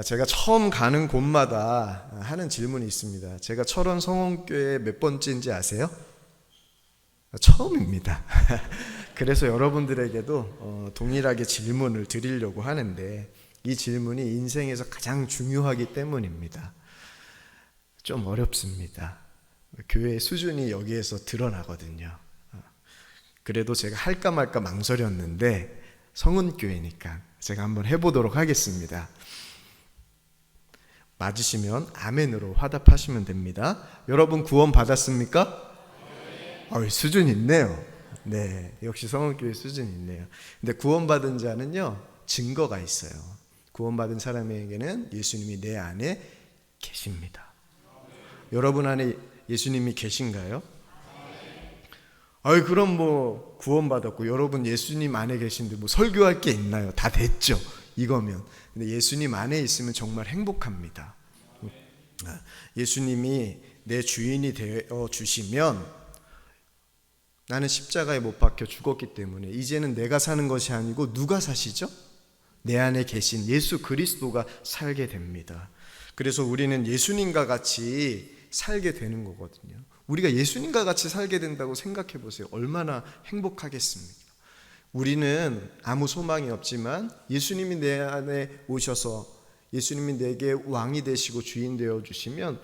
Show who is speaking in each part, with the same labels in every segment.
Speaker 1: 제가 처음 가는 곳마다 하는 질문이 있습니다. 제가 철원 성원교회 몇 번째인지 아세요? 처음입니다. 그래서 여러분들에게도 동일하게 질문을 드리려고 하는데, 이 질문이 인생에서 가장 중요하기 때문입니다. 좀 어렵습니다. 교회의 수준이 여기에서 드러나거든요. 그래도 제가 할까 말까 망설였는데 성은교회니까 제가 한번 해보도록 하겠습니다. 맞으시면 아멘으로 화답하시면 됩니다. 여러분 구원 받았습니까? 수준 있네요. 네, 역시 성원교회 수준 있네요. 근데 구원받은 자는요, 증거가 있어요. 구원받은 사람에게는 예수님이 내 안에 계십니다. 여러분 안에 예수님이 계신가요? 그럼 뭐 구원받았고 여러분 예수님 안에 계신데 뭐 설교할 게 있나요? 다 됐죠, 이거면. 근데 예수님 안에 있으면 정말 행복합니다. 예수님이 내 주인이 되어 주시면, 나는 십자가에 못 박혀 죽었기 때문에 이제는 내가 사는 것이 아니고 누가 사시죠? 내 안에 계신 예수 그리스도가 살게 됩니다. 그래서 우리는 예수님과 같이 살게 되는 거거든요. 우리가 예수님과 같이 살게 된다고 생각해 보세요. 얼마나 행복하겠습니까? 우리는 아무 소망이 없지만 예수님이 내 안에 오셔서 예수님이 내게 왕이 되시고 주인 되어 주시면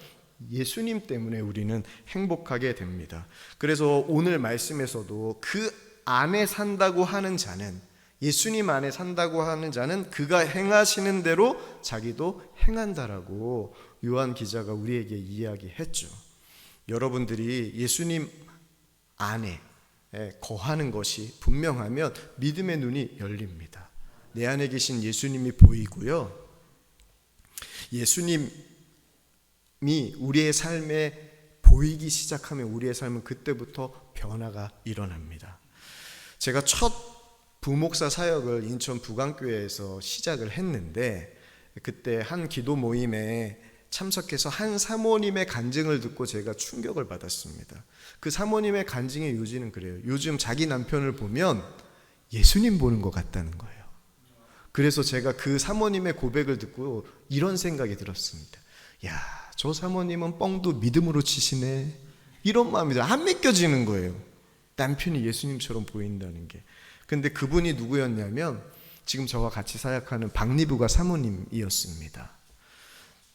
Speaker 1: 예수님 때문에 우리는 행복하게 됩니다. 그래서 오늘 말씀에서도 그 안에 산다고 하는 자는, 예수님 안에 산다고 하는 자는 그가 행하시는 대로 자기도 행한다라고 요한 기자가 우리에게 이야기했죠. 여러분들이 예수님 안에 거하는 것이 분명하면 믿음의 눈이 열립니다. 내 안에 계신 예수님이 보이고요, 예수님이 우리의 삶에 보이기 시작하면 우리의 삶은 그때부터 변화가 일어납니다. 제가 첫 부목사 사역을 인천 부강교회에서 시작을 했는데, 그때 한 기도 모임에 참석해서 한 사모님의 간증을 듣고 제가 충격을 받았습니다. 그 사모님의 간증의 요지는 그래요. 요즘 자기 남편을 보면 예수님 보는 것 같다는 거예요. 그래서 제가 그 사모님의 고백을 듣고 이런 생각이 들었습니다. 야, 저 사모님은 뻥도 믿음으로 치시네, 이런 마음이 안 믿겨지는 거예요. 남편이 예수님처럼 보인다는 게. 근데 그분이 누구였냐면 지금 저와 같이 사역하는 박리부가 사모님이었습니다.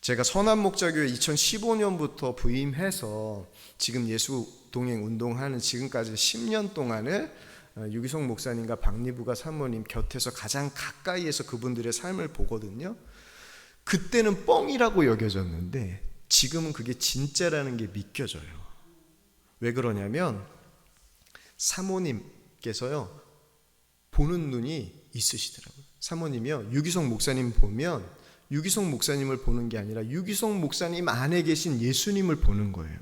Speaker 1: 제가 선한목자교회 2015년부터 부임해서 지금 예수 동행 운동하는 지금까지 10년 동안을 유기성 목사님과 박리부가 사모님 곁에서 가장 가까이에서 그분들의 삶을 보거든요. 그때는 뻥이라고 여겨졌는데 지금은 그게 진짜라는 게 믿겨져요. 왜 그러냐면 사모님께서요, 보는 눈이 있으시더라고요. 사모님이요, 유기성 목사님 보면 유기성 목사님을 보는 게 아니라 유기성 목사님 안에 계신 예수님을 보는 거예요.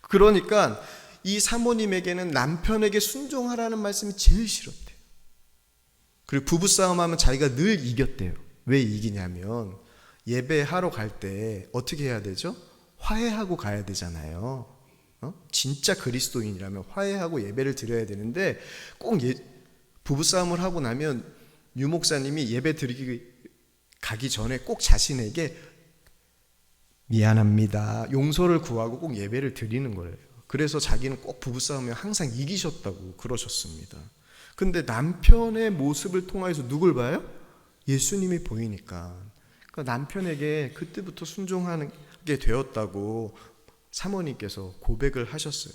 Speaker 1: 그러니까 이 사모님에게는 남편에게 순종하라는 말씀이 제일 싫었대요. 그리고 부부싸움하면 자기가 늘 이겼대요. 왜 이기냐면 예배하러 갈 때 어떻게 해야 되죠? 화해하고 가야 되잖아요. 진짜 그리스도인이라면 화해하고 예배를 드려야 되는데 꼭 부부싸움을 하고 나면 유 목사님이 예배 드리기 가기 전에 꼭 자신에게 미안합니다, 용서를 구하고 꼭 예배를 드리는 거예요. 그래서 자기는 꼭 부부싸움에 항상 이기셨다고 그러셨습니다. 근데 남편의 모습을 통해서 누굴 봐요? 예수님이 보이니까. 그러니까 남편에게 그때부터 순종하게 되었다고 사모님께서 고백을 하셨어요.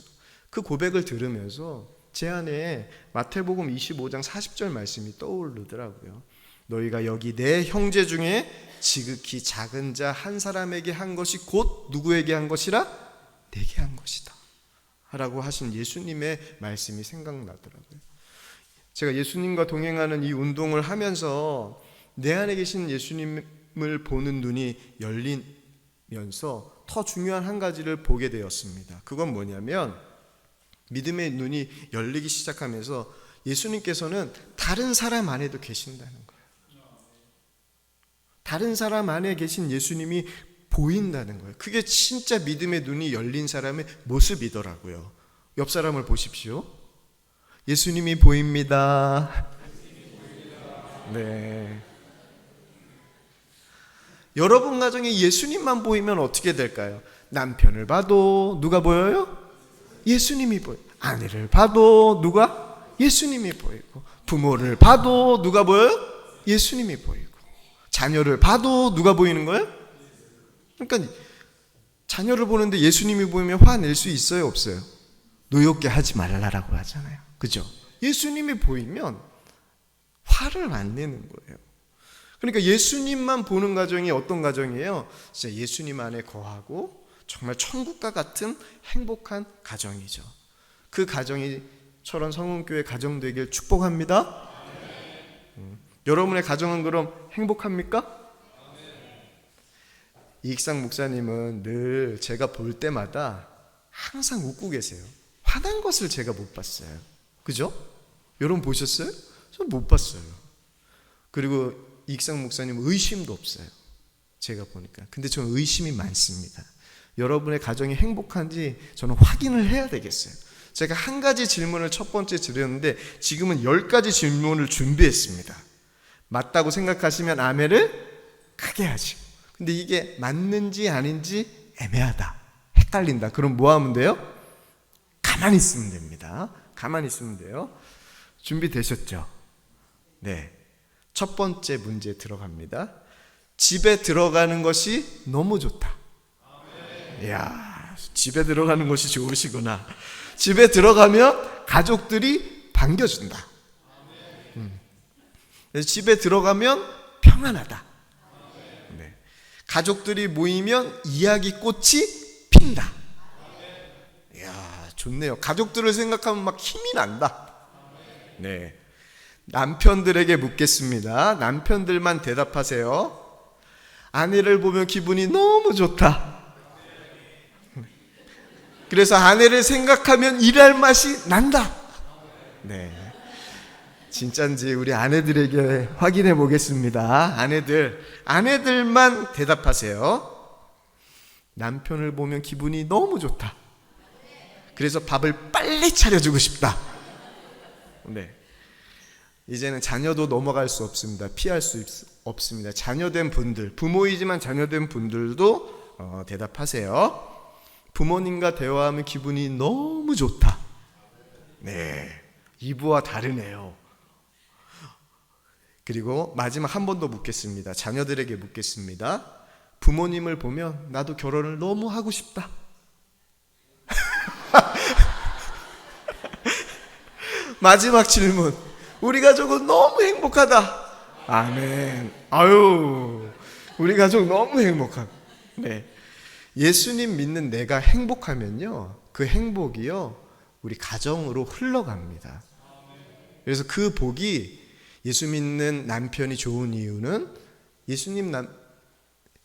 Speaker 1: 그 고백을 들으면서 제 안에 마태복음 25장 40절 말씀이 떠오르더라고요. 너희가 여기 내 형제 중에 지극히 작은 자 한 사람에게 한 것이 곧 누구에게 한 것이라? 내게 한 것이다 라고 하신 예수님의 말씀이 생각나더라고요. 제가 예수님과 동행하는 이 운동을 하면서 내 안에 계신 예수님을 보는 눈이 열리면서 더 중요한 한 가지를 보게 되었습니다. 그건 뭐냐면 믿음의 눈이 열리기 시작하면서 예수님께서는 다른 사람 안에도 계신다는 거예요. 다른 사람 안에 계신 예수님이 보인다는 거예요. 그게 진짜 믿음의 눈이 열린 사람의 모습이더라고요. 옆 사람을 보십시오. 예수님이 보입니다. 네. 여러분 가정에 예수님만 보이면 어떻게 될까요? 남편을 봐도 누가 보여요? 예수님이 보여요. 아내를 봐도 누가? 예수님이 보이고, 부모를 봐도 누가 보여요? 예수님이 보이고, 자녀를 봐도 누가 보이는 거예요? 그러니까 자녀를 보는데 예수님이 보이면 화낼 수 있어요, 없어요? 노엽게 하지 말라라고 하잖아요. 그죠? 예수님이 보이면 화를 안 내는 거예요. 그러니까 예수님만 보는 가정이 어떤 가정이에요? 진짜 예수님 안에 거하고 정말 천국과 같은 행복한 가정이죠. 그 가정이 철원 성은교회 가정 되길 축복합니다. 여러분의 가정은 그럼 행복합니까? 이익상 목사님은 늘 제가 볼 때마다 항상 웃고 계세요. 화난 것을 제가 못 봤어요. 그죠? 여러분 보셨어요? 전 못 봤어요. 그리고 이익상 목사님 의심도 없어요. 제가 보니까. 근데 저는 의심이 많습니다. 여러분의 가정이 행복한지 저는 확인을 해야 되겠어요. 제가 한 가지 질문을 첫 번째 드렸는데 지금은 10가지 질문을 준비했습니다. 맞다고 생각하시면 아멘을 크게 하시고, 근데 이게 맞는지 아닌지 애매하다, 헷갈린다, 그럼 뭐 하면 돼요? 가만히 있으면 됩니다. 가만히 있으면 돼요. 준비되셨죠? 네. 첫 번째 문제 들어갑니다. 집에 들어가는 것이 너무 좋다. 이야, 집에 들어가는 것이 좋으시구나. 집에 들어가면 가족들이 반겨준다. 집에 들어가면 평안하다. 네. 가족들이 모이면 이야기꽃이 핀다. 이야, 좋네요. 가족들을 생각하면 막 힘이 난다. 네. 남편들에게 묻겠습니다. 남편들만 대답하세요. 아내를 보면 기분이 너무 좋다. 그래서 아내를 생각하면 일할 맛이 난다. 네. 진짠지 우리 아내들에게 확인해 보겠습니다. 아내들만 대답하세요. 남편을 보면 기분이 너무 좋다. 그래서 밥을 빨리 차려주고 싶다. 네. 이제는 자녀도 넘어갈 수 없습니다. 피할 수 없습니다. 자녀된 분들, 부모이지만 자녀된 분들도 대답하세요. 부모님과 대화하면 기분이 너무 좋다. 네, 이부와 다르네요. 그리고 마지막 한 번 더 묻겠습니다. 자녀들에게 묻겠습니다. 부모님을 보면 나도 결혼을 너무 하고 싶다. 마지막 질문. 우리 가족은 너무 행복하다. 아멘. 아유, 우리 가족 너무 행복하다. 네. 예수님 믿는 내가 행복하면요, 그 행복이요 우리 가정으로 흘러갑니다. 그래서 그 복이, 예수 믿는 남편이 좋은 이유는 예수님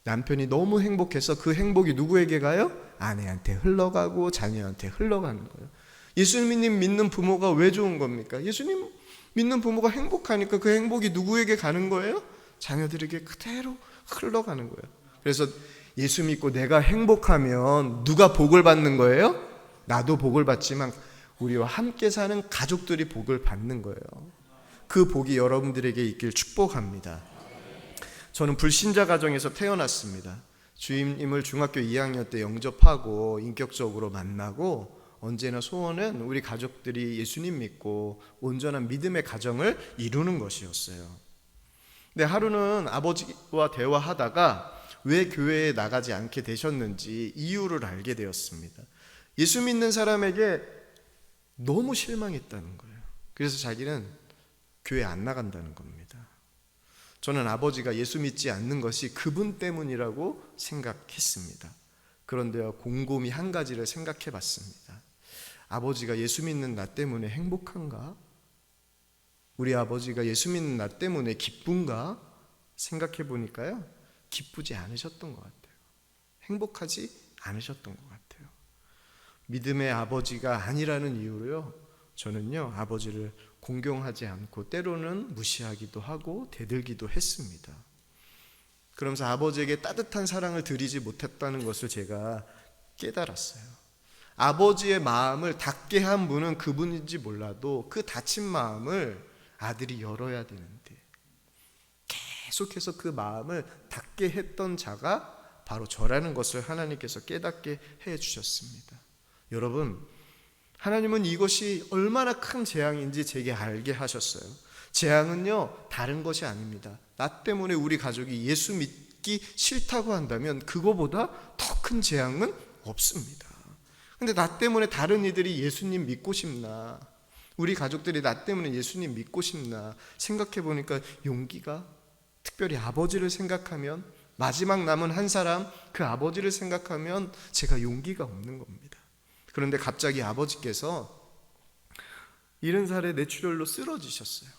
Speaker 1: 남편이 너무 행복해서 그 행복이 누구에게 가요? 아내한테 흘러가고 자녀한테 흘러가는 거예요. 예수님 믿는 부모가 왜 좋은 겁니까? 예수님 믿는 부모가 행복하니까 그 행복이 누구에게 가는 거예요? 자녀들에게 그대로 흘러가는 거예요. 그래서 예수 믿고 내가 행복하면 누가 복을 받는 거예요? 나도 복을 받지만 우리와 함께 사는 가족들이 복을 받는 거예요. 그 복이 여러분들에게 있길 축복합니다. 저는 불신자 가정에서 태어났습니다. 주임님을 중학교 2학년 때 영접하고 인격적으로 만나고, 언제나 소원은 우리 가족들이 예수님 믿고 온전한 믿음의 가정을 이루는 것이었어요. 근데 하루는 아버지와 대화하다가 왜 교회에 나가지 않게 되셨는지 이유를 알게 되었습니다. 예수 믿는 사람에게 너무 실망했다는 거예요. 그래서 자기는 교회 안 나간다는 겁니다. 저는 아버지가 예수 믿지 않는 것이 그분 때문이라고 생각했습니다. 그런데 곰곰이 한 가지를 생각해 봤습니다. 아버지가 예수 믿는 나 때문에 행복한가? 우리 아버지가 예수 믿는 나 때문에 기쁜가? 생각해 보니까요, 기쁘지 않으셨던 것 같아요. 행복하지 않으셨던 것 같아요. 믿음의 아버지가 아니라는 이유로요, 저는요 아버지를 공경하지 않고 때로는 무시하기도 하고 대들기도 했습니다. 그러면서 아버지에게 따뜻한 사랑을 드리지 못했다는 것을 제가 깨달았어요. 아버지의 마음을 닫게 한 분은 그분인지 몰라도 그 닫힌 마음을 아들이 열어야 되는데 계속해서 그 마음을 닫게 했던 자가 바로 저라는 것을 하나님께서 깨닫게 해 주셨습니다. 여러분, 하나님은 이것이 얼마나 큰 재앙인지 제게 알게 하셨어요. 재앙은요, 다른 것이 아닙니다. 나 때문에 우리 가족이 예수 믿기 싫다고 한다면 그거보다 더 큰 재앙은 없습니다. 근데 나 때문에 다른 이들이 예수님 믿고 싶나, 우리 가족들이 나 때문에 예수님 믿고 싶나 생각해 보니까 용기가, 특별히 아버지를 생각하면, 마지막 남은 한 사람 그 아버지를 생각하면 제가 용기가 없는 겁니다. 그런데 갑자기 아버지께서 70살에 뇌출혈로 쓰러지셨어요.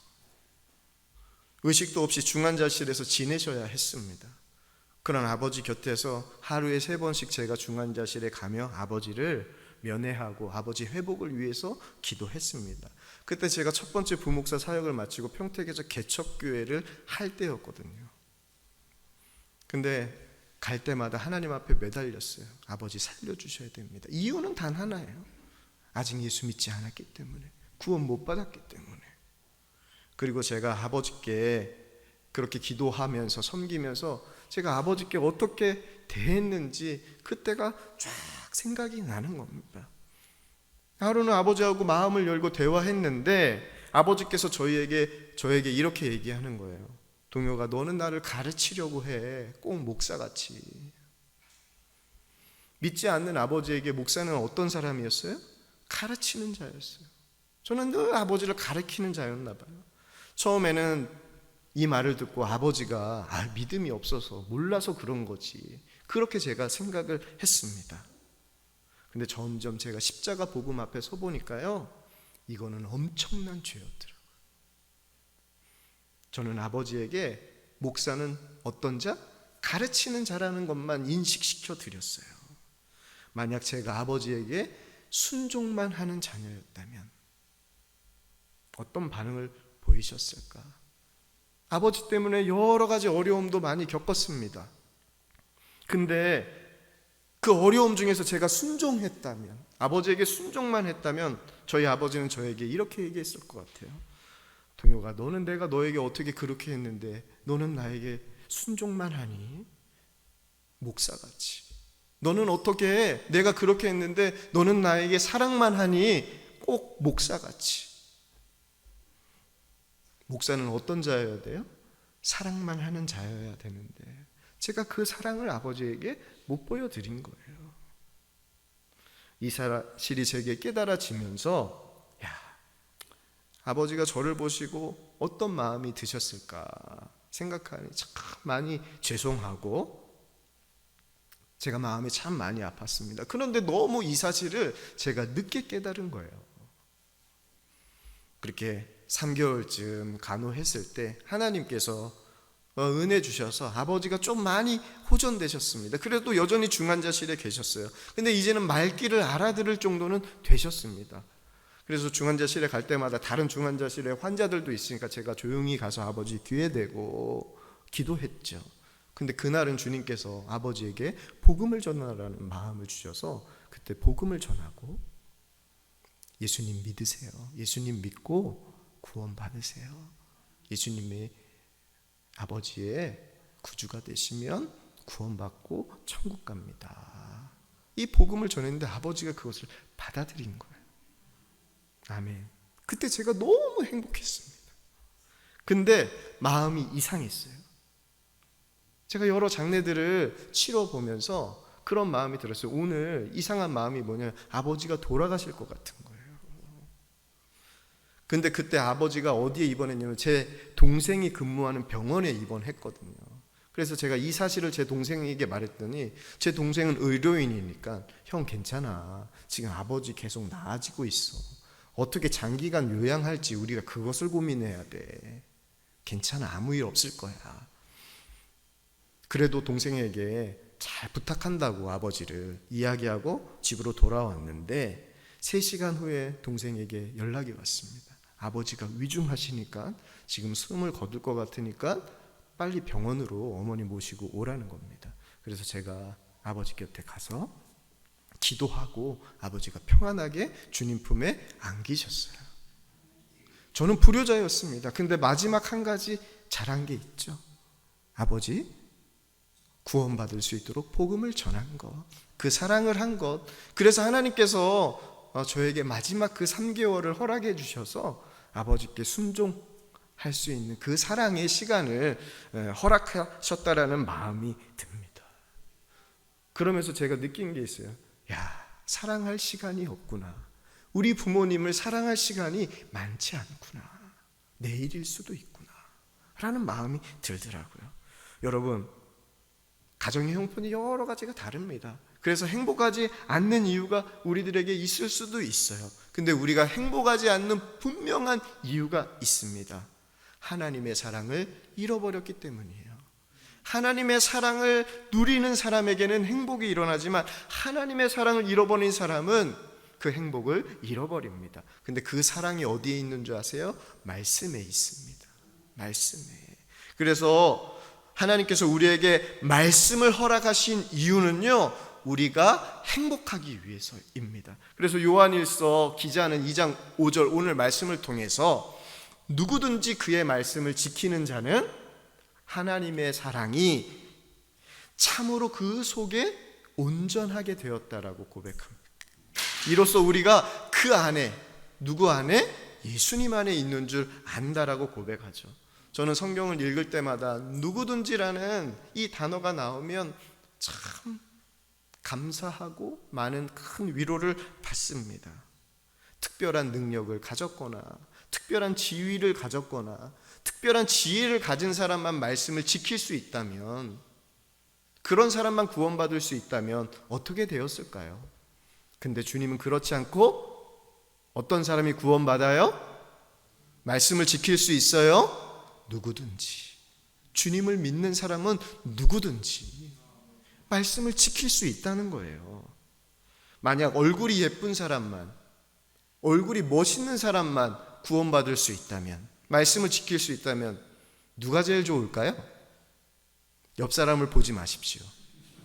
Speaker 1: 의식도 없이 중환자실에서 지내셔야 했습니다. 그런 아버지 곁에서 하루에 3번씩 제가 중환자실에 가며 아버지를 면회하고 아버지 회복을 위해서 기도했습니다. 그때 제가 첫 번째 부목사 사역을 마치고 평택에서 개척교회를 할 때였거든요. 근데 갈 때마다 하나님 앞에 매달렸어요. 아버지 살려주셔야 됩니다. 이유는 단 하나예요. 아직 예수 믿지 않았기 때문에, 구원 못 받았기 때문에. 그리고 제가 아버지께 그렇게 기도하면서 섬기면서 제가 아버지께 어떻게 대했는지 그때가 쫙 생각이 나는 겁니다. 하루는 아버지하고 마음을 열고 대화했는데 아버지께서 저에게 이렇게 얘기하는 거예요. 동효가, 너는 나를 가르치려고 해. 꼭 목사같이. 믿지 않는 아버지에게 목사는 어떤 사람이었어요? 가르치는 자였어요. 저는 늘 아버지를 가르치는 자였나 봐요. 처음에는 이 말을 듣고 아버지가 믿음이 없어서 몰라서 그런 거지, 그렇게 제가 생각을 했습니다. 근데 점점 제가 십자가 복음 앞에 서 보니까요, 이거는 엄청난 죄였더라고요. 저는 아버지에게 목사는 어떤 자? 가르치는 자라는 것만 인식시켜 드렸어요. 만약 제가 아버지에게 순종만 하는 자녀였다면 어떤 반응을 보이셨을까? 아버지 때문에 여러 가지 어려움도 많이 겪었습니다. 근데 그 어려움 중에서 제가 순종했다면, 아버지에게 순종만 했다면 저희 아버지는 저에게 이렇게 얘기했을 것 같아요. 동효가, 너는 내가 너에게 어떻게 그렇게 했는데 너는 나에게 순종만 하니? 목사같이. 너는 어떻게 해? 내가 그렇게 했는데 너는 나에게 사랑만 하니? 꼭 목사같이. 목사는 어떤 자여야 돼요? 사랑만 하는 자여야 되는데 제가 그 사랑을 아버지에게 못 보여드린 거예요. 이 사실이 제게 깨달아지면서, 아버지가 저를 보시고 어떤 마음이 드셨을까 생각하니 참 많이 죄송하고 제가 마음이 참 많이 아팠습니다. 그런데 너무 이 사실을 제가 늦게 깨달은 거예요. 그렇게 3개월쯤 간호했을 때 하나님께서 은혜 주셔서 아버지가 좀 많이 호전되셨습니다. 그래도 여전히 중환자실에 계셨어요. 근데 이제는 말귀를 알아들을 정도는 되셨습니다. 그래서 중환자실에 갈 때마다 다른 중환자실에 환자들도 있으니까 제가 조용히 가서 아버지 귀에 대고 기도했죠. 근데 그날은 주님께서 아버지에게 복음을 전하라는 마음을 주셔서 그때 복음을 전하고, 예수님 믿으세요. 예수님 믿고 구원 받으세요. 예수님의 아버지의 구주가 되시면 구원받고 천국 갑니다. 이 복음을 전했는데 아버지가 그것을 받아들인 거예요. 아멘. 그때 제가 너무 행복했습니다. 근데 마음이 이상했어요. 제가 여러 장례들을 치러보면서 그런 마음이 들었어요. 오늘 이상한 마음이 뭐냐면 아버지가 돌아가실 것 같은 거예요. 근데 그때 아버지가 어디에 입원했냐면 제 동생이 근무하는 병원에 입원했거든요. 그래서 제가 이 사실을 제 동생에게 말했더니 제 동생은 의료인이니까, 형 괜찮아, 지금 아버지 계속 나아지고 있어, 어떻게 장기간 요양할지 우리가 그것을 고민해야 돼, 괜찮아, 아무 일 없을 거야. 그래도 동생에게 잘 부탁한다고 아버지를 이야기하고 집으로 돌아왔는데 3시간 후에 동생에게 연락이 왔습니다. 아버지가 위중하시니까 지금 숨을 거둘 것 같으니까 빨리 병원으로 어머니 모시고 오라는 겁니다. 그래서 제가 아버지 곁에 가서 기도하고 아버지가 평안하게 주님 품에 안기셨어요. 저는 불효자였습니다. 근데 마지막 한 가지 잘한 게 있죠. 아버지, 구원받을 수 있도록 복음을 전한 것, 그 사랑을 한 것. 그래서 하나님께서 저에게 마지막 그 3개월을 허락해 주셔서 아버지께 순종할 수 있는 그 사랑의 시간을 허락하셨다라는 마음이 듭니다. 그러면서 제가 느낀 게 있어요. 야, 사랑할 시간이 없구나. 우리 부모님을 사랑할 시간이 많지 않구나. 내일일 수도 있구나 라는 마음이 들더라고요. 여러분, 가정의 형편이 여러 가지가 다릅니다. 그래서 행복하지 않는 이유가 우리들에게 있을 수도 있어요. 근데 우리가 행복하지 않는 분명한 이유가 있습니다. 하나님의 사랑을 잃어버렸기 때문이에요. 하나님의 사랑을 누리는 사람에게는 행복이 일어나지만 하나님의 사랑을 잃어버린 사람은 그 행복을 잃어버립니다. 근데 그 사랑이 어디에 있는 줄 아세요? 말씀에 있습니다. 말씀에. 그래서 하나님께서 우리에게 말씀을 허락하신 이유는요, 우리가 행복하기 위해서입니다. 그래서 요한일서 기자는 2장 5절 오늘 말씀을 통해서 누구든지 그의 말씀을 지키는 자는 하나님의 사랑이 참으로 그 속에 온전하게 되었다라고 고백합니다. 이로써 우리가 그 안에, 누구 안에? 예수님 안에 있는 줄 안다라고 고백하죠. 저는 성경을 읽을 때마다 누구든지라는 이 단어가 나오면 참 감사하고 많은 큰 위로를 받습니다. 특별한 능력을 가졌거나 특별한 지위를 가졌거나 특별한 지혜를 가진 사람만 말씀을 지킬 수 있다면, 그런 사람만 구원받을 수 있다면 어떻게 되었을까요? 근데 주님은 그렇지 않고 어떤 사람이 구원받아요? 말씀을 지킬 수 있어요? 누구든지. 주님을 믿는 사람은 누구든지 말씀을 지킬 수 있다는 거예요. 만약 얼굴이 예쁜 사람만, 얼굴이 멋있는 사람만 구원받을 수 있다면, 말씀을 지킬 수 있다면 누가 제일 좋을까요? 옆 사람을 보지 마십시오.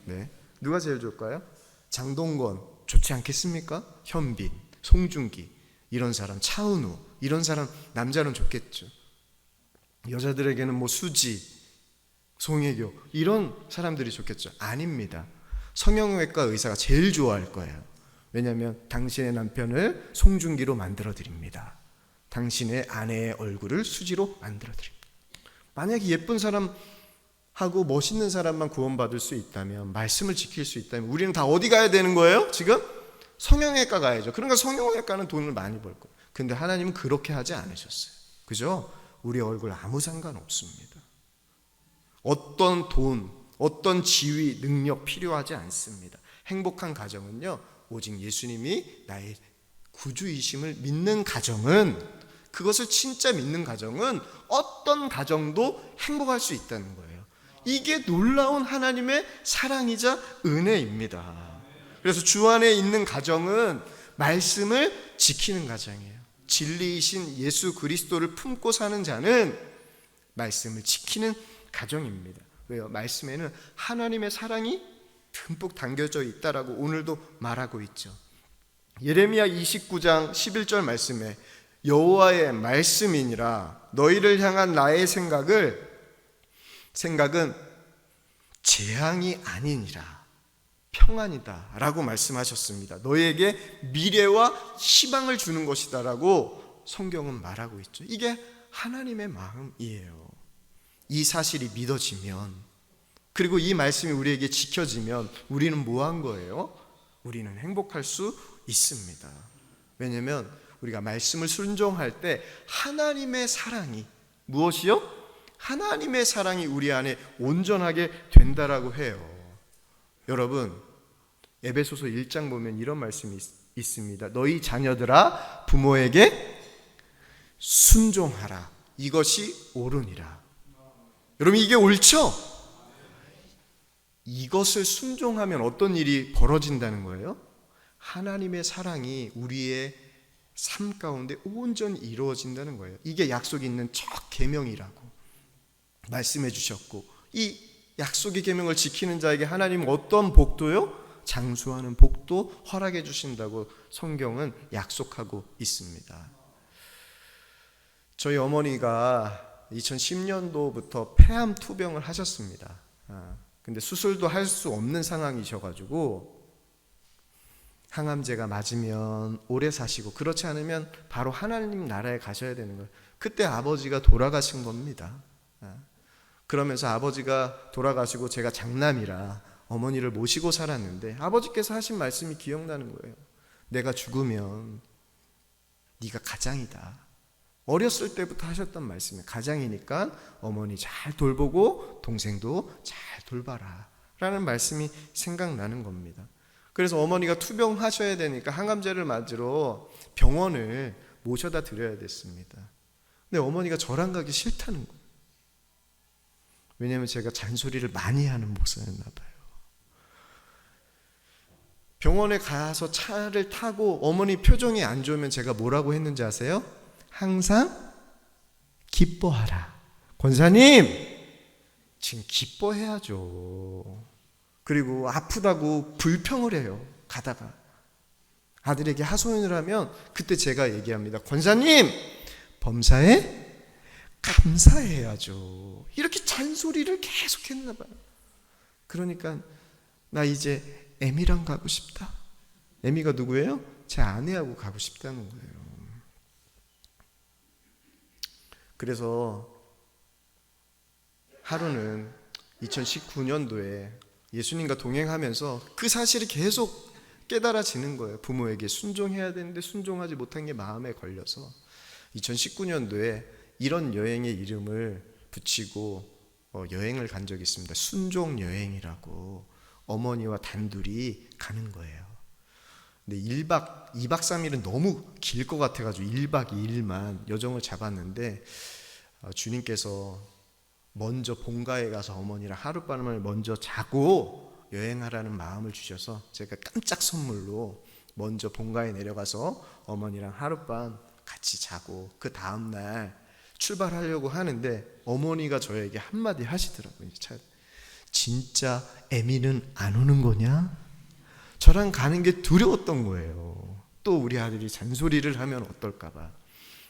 Speaker 1: 네, 누가 제일 좋을까요? 장동건 좋지 않겠습니까? 현빈, 송중기 이런 사람, 차은우 이런 사람, 남자는 좋겠죠. 여자들에게는 뭐 수지, 송혜교 이런 사람들이 좋겠죠. 아닙니다. 성형외과 의사가 제일 좋아할 거예요. 왜냐하면 당신의 남편을 송중기로 만들어 드립니다. 당신의 아내의 얼굴을 수지로 만들어 드립니다. 만약에 예쁜 사람하고 멋있는 사람만 구원받을 수 있다면, 말씀을 지킬 수 있다면 우리는 다 어디 가야 되는 거예요? 지금? 성형외과 가야죠. 그러니까 성형외과는 돈을 많이 벌 거예요. 근데 하나님은 그렇게 하지 않으셨어요. 그죠? 우리 얼굴 아무 상관없습니다. 어떤 돈, 어떤 지위, 능력 필요하지 않습니다. 행복한 가정은요, 오직 예수님이 나의 구주이심을 믿는 가정은, 그것을 진짜 믿는 가정은 어떤 가정도 행복할 수 있다는 거예요. 이게 놀라운 하나님의 사랑이자 은혜입니다. 그래서 주 안에 있는 가정은 말씀을 지키는 가정이에요. 진리이신 예수 그리스도를 품고 사는 자는 말씀을 지키는 가정입니다. 왜요? 말씀에는 하나님의 사랑이 듬뿍 담겨져 있다라고 오늘도 말하고 있죠. 예레미야 29장 11절 말씀에 여호와의 말씀이니라 너희를 향한 나의 생각은 재앙이 아니니라 평안이다 라고 말씀하셨습니다. 너희에게 미래와 희망을 주는 것이다 라고 성경은 말하고 있죠. 이게 하나님의 마음이에요. 이 사실이 믿어지면, 그리고 이 말씀이 우리에게 지켜지면 우리는 뭐 한 거예요? 우리는 행복할 수 있습니다. 왜냐하면 우리가 말씀을 순종할 때 하나님의 사랑이 무엇이요? 하나님의 사랑이 우리 안에 온전하게 된다라고 해요. 여러분, 에베소서 1장 보면 이런 말씀이 있습니다. 너희 자녀들아 부모에게 순종하라. 이것이 옳으니라. 여러분, 이게 옳죠? 이것을 순종하면 어떤 일이 벌어진다는 거예요? 하나님의 사랑이 우리의 삶 가운데 온전히 이루어진다는 거예요. 이게 약속이 있는 첫 계명이라고 말씀해 주셨고, 이 약속의 계명을 지키는 자에게 하나님은 어떤 복도요? 장수하는 복도 허락해 주신다고 성경은 약속하고 있습니다. 저희 어머니가 2010년도부터 폐암 투병을 하셨습니다. 근데 수술도 할 수 없는 상황이셔가지고 항암제가 맞으면 오래 사시고 그렇지 않으면 바로 하나님 나라에 가셔야 되는 거예요. 그때 아버지가 돌아가신 겁니다. 그러면서 아버지가 돌아가시고 제가 장남이라 어머니를 모시고 살았는데 아버지께서 하신 말씀이 기억나는 거예요. 내가 죽으면 네가 가장이다. 어렸을 때부터 하셨던 말씀이에요. 가장이니까 어머니 잘 돌보고 동생도 잘 돌봐라 라는 말씀이 생각나는 겁니다. 그래서 어머니가 투병하셔야 되니까 항암제를 맞으러 병원을 모셔다 드려야 됐습니다. 근데 어머니가 저랑 가기 싫다는 거예요. 왜냐하면 제가 잔소리를 많이 하는 목사였나 봐요. 병원에 가서 차를 타고 어머니 표정이 안 좋으면 제가 뭐라고 했는지 아세요? 항상 기뻐하라. 권사님, 지금 기뻐해야죠. 그리고 아프다고 불평을 해요. 가다가 아들에게 하소연을 하면 그때 제가 얘기합니다. 권사님, 범사에 감사해야죠. 이렇게 잔소리를 계속 했나 봐요. 그러니까 나 이제 애미랑 가고 싶다. 애미가 누구예요? 제 아내하고 가고 싶다는 거예요. 그래서 하루는 2019년도에 예수님과 동행하면서 그 사실이 계속 깨달아지는 거예요. 부모에게 순종해야 되는데 순종하지 못한 게 마음에 걸려서 2019년도에 이런 여행의 이름을 붙이고 여행을 간 적이 있습니다. 순종 여행이라고 어머니와 단둘이 가는 거예요. 근데 2박 3일은 너무 길 것 같아가지고 1박 2일만 여정을 잡았는데 주님께서 먼저 본가에 가서 어머니랑 하룻밤을 먼저 자고 여행하라는 마음을 주셔서 제가 깜짝 선물로 먼저 본가에 내려가서 어머니랑 하룻밤 같이 자고 그 다음날 출발하려고 하는데 어머니가 저에게 한마디 하시더라고요. 진짜 애미는 안 오는 거냐? 저랑 가는 게 두려웠던 거예요. 또 우리 아들이 잔소리를 하면 어떨까 봐.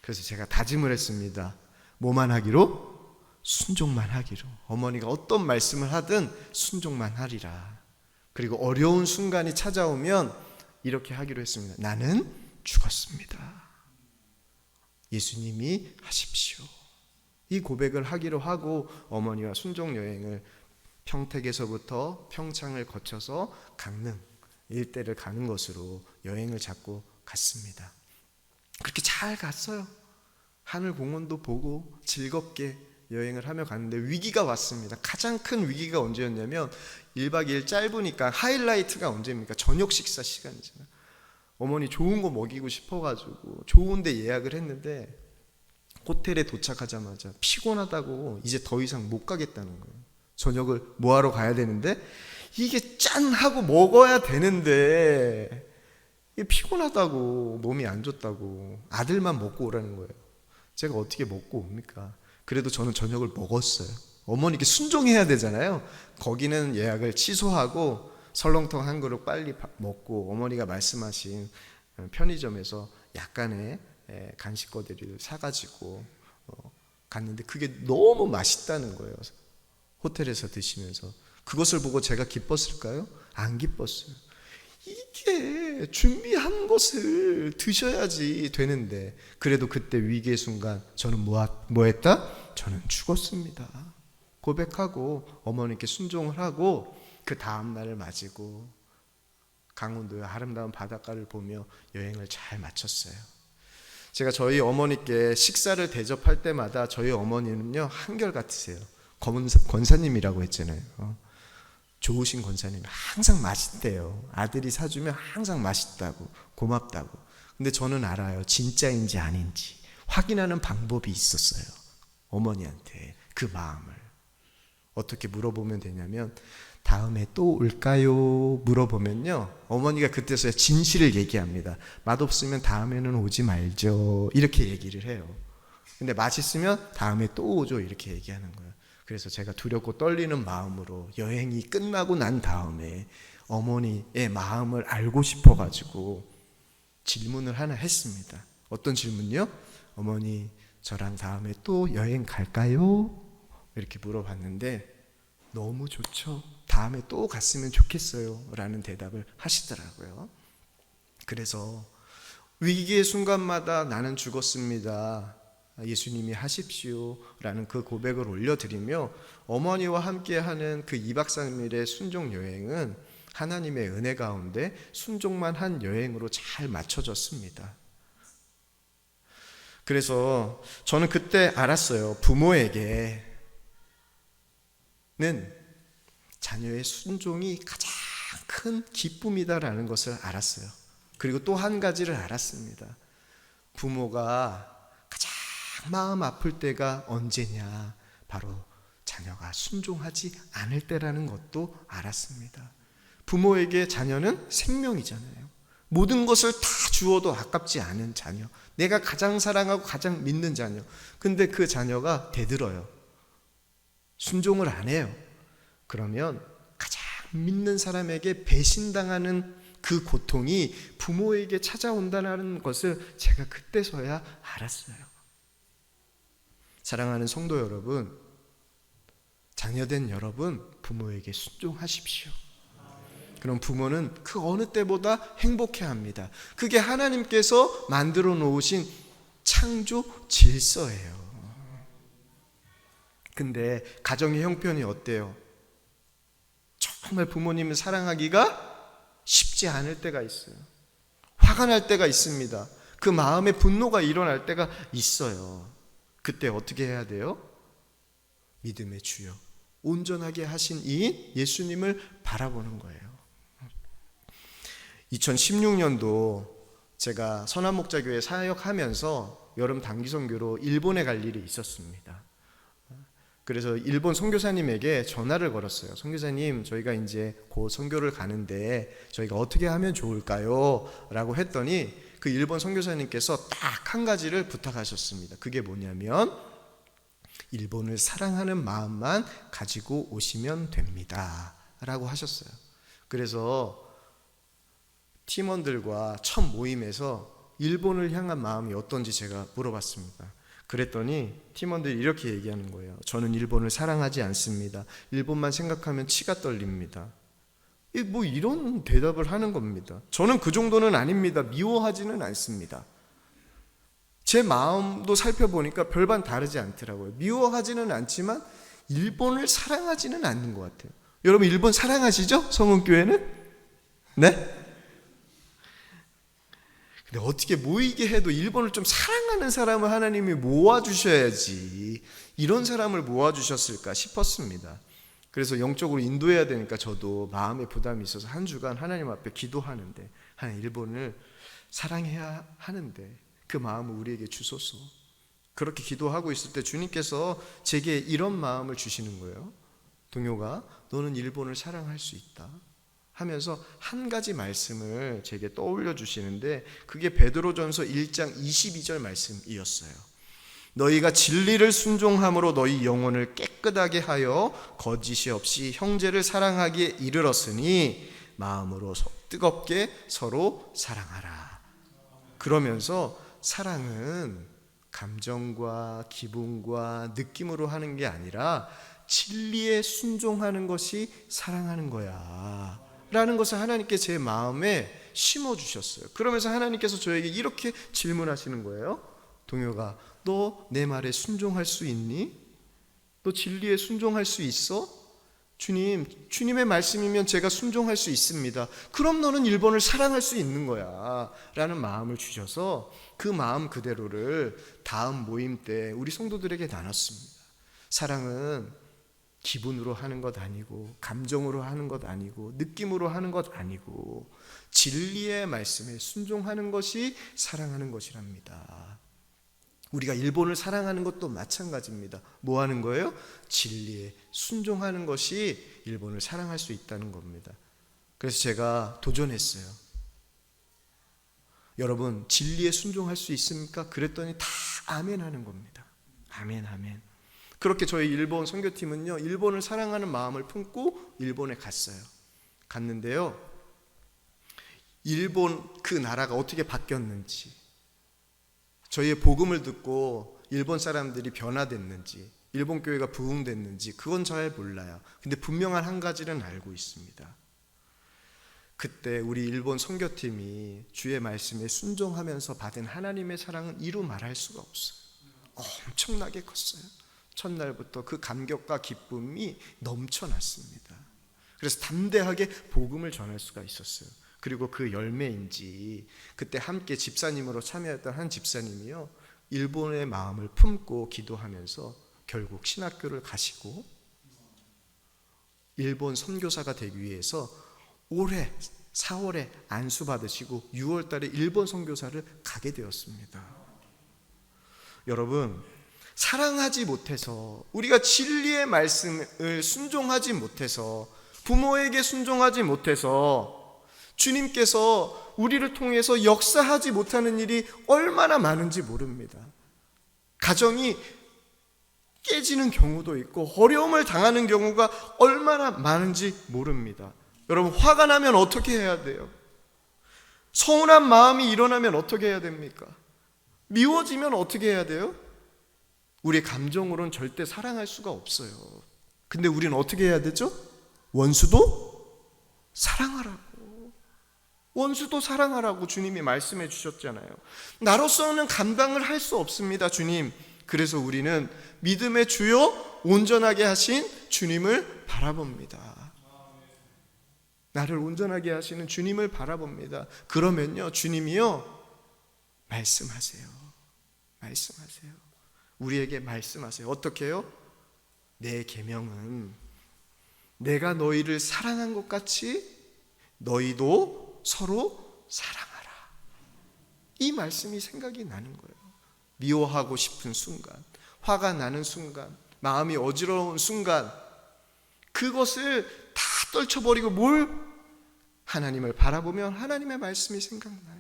Speaker 1: 그래서 제가 다짐을 했습니다. 뭐만 하기로? 순종만 하기로. 어머니가 어떤 말씀을 하든 순종만 하리라. 그리고 어려운 순간이 찾아오면 이렇게 하기로 했습니다. 나는 죽었습니다. 예수님이 하십시오. 이 고백을 하기로 하고 어머니와 순종 여행을 평택에서부터 평창을 거쳐서 강릉 일대를 가는 것으로 여행을 잡고 갔습니다. 그렇게 잘 갔어요. 하늘 공원도 보고 즐겁게 여행을 하며 갔는데 위기가 왔습니다. 가장 큰 위기가 언제였냐면 1박 2일 짧으니까 하이라이트가 언제입니까? 저녁 식사 시간이잖아요. 어머니 좋은 거 먹이고 싶어가지고 좋은 데 예약을 했는데 호텔에 도착하자마자 피곤하다고 이제 더 이상 못 가겠다는 거예요. 저녁을 뭐하러 가야 되는데 이게 짠 하고 먹어야 되는데 이게 피곤하다고 몸이 안 좋다고 아들만 먹고 오라는 거예요. 제가 어떻게 먹고 옵니까? 그래도 저는 저녁을 먹었어요. 어머니께 순종해야 되잖아요. 거기는 예약을 취소하고 설렁탕 한 그릇 빨리 먹고 어머니가 말씀하신 편의점에서 약간의 간식거리를 사가지고 갔는데 그게 너무 맛있다는 거예요. 호텔에서 드시면서 그것을 보고 제가 기뻤을까요? 안 기뻤어요. 이게 준비한 것을 드셔야지 되는데 그래도 그때 위기의 순간 저는 뭐 했다? 저는 죽었습니다. 고백하고 어머니께 순종을 하고 그 다음 날을 맞이고 강원도의 아름다운 바닷가를 보며 여행을 잘 마쳤어요. 제가 저희 어머니께 식사를 대접할 때마다 저희 어머니는요 한결같으세요. 권사님이라고 했잖아요. 좋으신 권사님 항상 맛있대요. 아들이 사주면 항상 맛있다고 고맙다고. 근데 저는 알아요. 진짜인지 아닌지 확인하는 방법이 있었어요. 어머니한테 그 마음을 어떻게 물어보면 되냐면 다음에 또 올까요? 물어보면요 어머니가 그때서야 진실을 얘기합니다. 맛없으면 다음에는 오지 말죠 이렇게 얘기를 해요. 근데 맛있으면 다음에 또 오죠 이렇게 얘기하는 거예요. 그래서 제가 두렵고 떨리는 마음으로 여행이 끝나고 난 다음에 어머니의 마음을 알고 싶어가지고 질문을 하나 했습니다. 어떤 질문요? 어머니 저랑 다음에 또 여행 갈까요? 이렇게 물어봤는데 너무 좋죠. 다음에 또 갔으면 좋겠어요. 라는 대답을 하시더라고요. 그래서 위기의 순간마다 나는 죽었습니다. 예수님이 하십시오. 라는 그 고백을 올려드리며 어머니와 함께하는 그 2박 3일의 순종 여행은 하나님의 은혜 가운데 순종만 한 여행으로 잘 맞춰졌습니다. 그래서 저는 그때 알았어요. 부모에게는 자녀의 순종이 가장 큰 기쁨이다라는 것을 알았어요. 그리고 또 한 가지를 알았습니다. 부모가 가장 마음 아플 때가 언제냐? 바로 자녀가 순종하지 않을 때라는 것도 알았습니다. 부모에게 자녀는 생명이잖아요. 모든 것을 다 주어도 아깝지 않은 자녀, 내가 가장 사랑하고 가장 믿는 자녀. 근데 그 자녀가 대들어요. 순종을 안 해요. 그러면 가장 믿는 사람에게 배신당하는 그 고통이 부모에게 찾아온다는 것을 제가 그때서야 알았어요. 사랑하는 성도 여러분, 자녀된 여러분, 부모에게 순종하십시오. 그럼 부모는 그 어느 때보다 행복해합니다. 그게 하나님께서 만들어 놓으신 창조 질서예요. 근데 가정의 형편이 어때요? 정말 부모님을 사랑하기가 쉽지 않을 때가 있어요. 화가 날 때가 있습니다. 그 마음에 분노가 일어날 때가 있어요. 그때 어떻게 해야 돼요? 믿음의 주여, 온전하게 하신 이 예수님을 바라보는 거예요. 2016년도 제가 선한목자교회 사역하면서 여름 단기 선교로 일본에 갈 일이 있었습니다. 그래서 일본 선교사님에게 전화를 걸었어요. 선교사님, 저희가 이제 곧 선교를 가는데 저희가 어떻게 하면 좋을까요? 라고 했더니 그 일본 선교사님께서 딱 한 가지를 부탁하셨습니다. 그게 뭐냐면 일본을 사랑하는 마음만 가지고 오시면 됩니다. 라고 하셨어요. 그래서 팀원들과 첫 모임에서 일본을 향한 마음이 어떤지 제가 물어봤습니다. 그랬더니 팀원들이 이렇게 얘기하는 거예요. 저는 일본을 사랑하지 않습니다. 일본만 생각하면 치가 떨립니다. 뭐 이런 대답을 하는 겁니다. 저는 그 정도는 아닙니다. 미워하지는 않습니다. 제 마음도 살펴보니까 별반 다르지 않더라고요. 미워하지는 않지만 일본을 사랑하지는 않는 것 같아요. 여러분 일본 사랑하시죠? 성은교회는? 네? 근데 어떻게 모이게 해도 일본을 좀 사랑하는 사람을 하나님이 모아주셔야지 이런 사람을 모아주셨을까 싶었습니다. 그래서 영적으로 인도해야 되니까 저도 마음의 부담이 있어서 한 주간 하나님 앞에 기도하는데, 하나님 일본을 사랑해야 하는데 그 마음을 우리에게 주소서. 그렇게 기도하고 있을 때 주님께서 제게 이런 마음을 주시는 거예요. 동요가 너는 일본을 사랑할 수 있다 하면서 한 가지 말씀을 제게 떠올려 주시는데 그게 베드로전서 1장 22절 말씀이었어요. 너희가 진리를 순종함으로 너희 영혼을 깨끗하게 하여 거짓이 없이 형제를 사랑하기에 이르렀으니 마음으로 뜨겁게 서로 사랑하라. 그러면서 사랑은 감정과 기분과 느낌으로 하는 게 아니라 진리에 순종하는 것이 사랑하는 거야 라는 것을 하나님께 제 마음에 심어주셨어요. 그러면서 하나님께서 저에게 이렇게 질문하시는 거예요. 동요가 너 내 말에 순종할 수 있니? 너 진리에 순종할 수 있어? 주님의 말씀이면 제가 순종할 수 있습니다. 그럼 너는 일본을 사랑할 수 있는 거야 라는 마음을 주셔서 그 마음 그대로를 다음 모임 때 우리 성도들에게 나눴습니다. 사랑은 기분으로 하는 것 아니고 감정으로 하는 것 아니고 느낌으로 하는 것 아니고 진리의 말씀에 순종하는 것이 사랑하는 것이랍니다. 우리가 일본을 사랑하는 것도 마찬가지입니다. 뭐 하는 거예요? 진리에 순종하는 것이 일본을 사랑할 수 있다는 겁니다. 그래서 제가 도전했어요. 여러분 진리에 순종할 수 있습니까? 그랬더니 다 아멘 하는 겁니다. 아멘 아멘. 그렇게 저희 일본 선교팀은요 일본을 사랑하는 마음을 품고 일본에 갔어요. 갔는데요 일본 그 나라가 어떻게 바뀌었는지, 저희의 복음을 듣고 일본 사람들이 변화됐는지, 일본 교회가 부흥됐는지 그건 잘 몰라요. 근데 분명한 한 가지는 알고 있습니다. 그때 우리 일본 선교팀이 주의 말씀에 순종하면서 받은 하나님의 사랑은 이루 말할 수가 없어요. 엄청나게 컸어요. 첫날부터 그 감격과 기쁨이 넘쳐났습니다. 그래서 담대하게 복음을 전할 수가 있었어요. 그리고 그 열매인지 그때 함께 집사님으로 참여했던 한 집사님이요, 일본의 마음을 품고 기도하면서 결국 신학교를 가시고 일본 선교사가 되기 위해서 올해 4월에 안수 받으시고 6월 달에 일본 선교사를 가게 되었습니다. 여러분, 사랑하지 못해서, 우리가 진리의 말씀을 순종하지 못해서, 부모에게 순종하지 못해서 주님께서 우리를 통해서 역사하지 못하는 일이 얼마나 많은지 모릅니다. 가정이 깨지는 경우도 있고 어려움을 당하는 경우가 얼마나 많은지 모릅니다. 여러분, 화가 나면 어떻게 해야 돼요? 서운한 마음이 일어나면 어떻게 해야 됩니까? 미워지면 어떻게 해야 돼요? 우리의 감정으로는 절대 사랑할 수가 없어요. 근데 우리는 어떻게 해야 되죠? 원수도 사랑하라고. 원수도 사랑하라고 주님이 말씀해 주셨잖아요. 나로서는 감당을 할 수 없습니다, 주님. 그래서 우리는 믿음의 주요 온전하게 하신 주님을 바라봅니다. 나를 온전하게 하시는 주님을 바라봅니다. 그러면요, 주님이요, 말씀하세요. 말씀하세요. 우리에게 말씀하세요. 어떻게 해요? 내 계명은 내가 너희를 사랑한 것 같이 너희도 서로 사랑하라. 이 말씀이 생각이 나는 거예요. 미워하고 싶은 순간, 화가 나는 순간, 마음이 어지러운 순간, 그것을 다 떨쳐버리고 하나님을 바라보면 하나님의 말씀이 생각나요.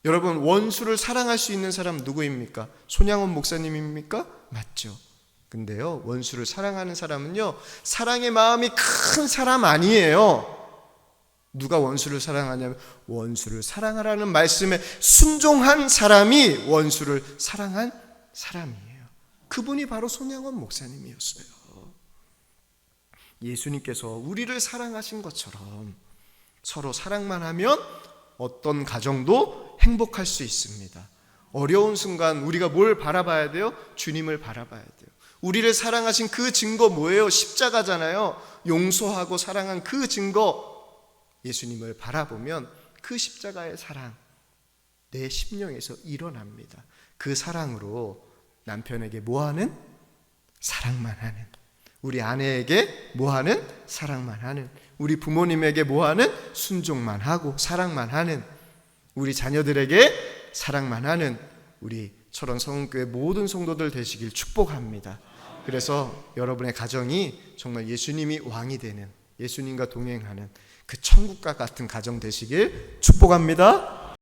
Speaker 1: 여러분, 원수를 사랑할 수 있는 사람 누구입니까? 손양원 목사님입니까? 맞죠. 근데요, 원수를 사랑하는 사람은요, 사랑의 마음이 큰 사람 아니에요. 누가 원수를 사랑하냐면, 원수를 사랑하라는 말씀에 순종한 사람이 원수를 사랑한 사람이에요. 그분이 바로 손양원 목사님이었어요. 예수님께서 우리를 사랑하신 것처럼 서로 사랑만 하면 어떤 가정도 행복할 수 있습니다. 어려운 순간 우리가 뭘 바라봐야 돼요? 주님을 바라봐야 돼요. 우리를 사랑하신 그 증거 뭐예요? 십자가잖아요. 용서하고 사랑한 그 증거, 예수님을 바라보면 그 십자가의 사랑 내 심령에서 일어납니다. 그 사랑으로 남편에게 뭐하는? 사랑만 하는. 우리 아내에게 뭐하는? 사랑만 하는. 우리 부모님에게 뭐하는? 순종만 하고 사랑만 하는. 우리 자녀들에게 사랑만 하는 우리 철원 성은교회 모든 성도들 되시길 축복합니다. 그래서 여러분의 가정이 정말 예수님이 왕이 되는, 예수님과 동행하는 그 천국과 같은 가정 되시길 축복합니다.